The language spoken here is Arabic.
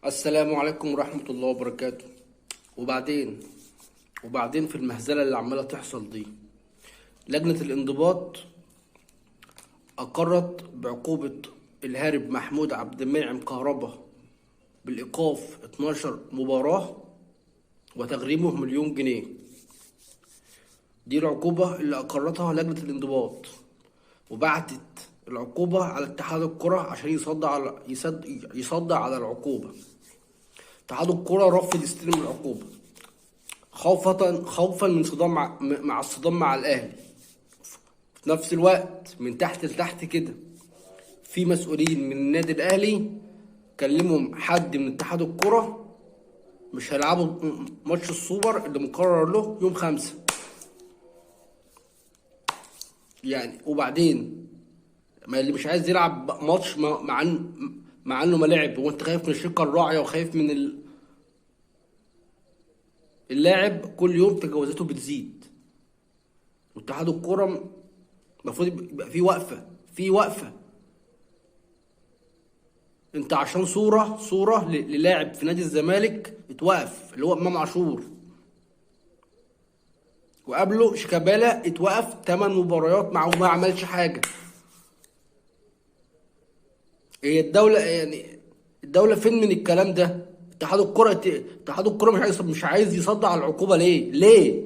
السلام عليكم ورحمة الله وبركاته. وبعدين في المهزلة اللي عمالة تحصل دي، لجنة الانضباط أقرت بعقوبة الهارب محمود عبد المنعم كهربا بالإيقاف 12 مباراة وتغريمه 1,000,000 جنيه. دي العقوبة اللي أقرتها لجنة الانضباط، وبعتت العقوبة على اتحاد الكرة عشان يصدع على العقوبة. اتحاد الكرة رفض يستلم العقوبة خوفا من صدام مع الصدام مع الأهلي. في نفس الوقت من تحت لتحت كده في مسؤولين من النادي الأهلي كلمهم حد من اتحاد الكرة مش هيلعبوا ماتش السوبر اللي مقرر له يوم 5 يعني. وبعدين ما اللي مش عايز يلعب ماتش مع انه ما لعب، وانت خايف من الشركة الراعية وخايف من اللاعب، كل يوم تجاوزاته بتزيد. واتحاد الكرة المفروض يبقى في وقفة. انت عشان صورة للاعب في نادي الزمالك اتوقف، اللي هو امام عاشور، وقبله شيكابالا اتوقف 8 مباريات مع وما عملش حاجة. هي الدولة يعني، الدولة فين من الكلام ده؟ اتحاد الكرة مش عايز يصدع على العقوبة ليه؟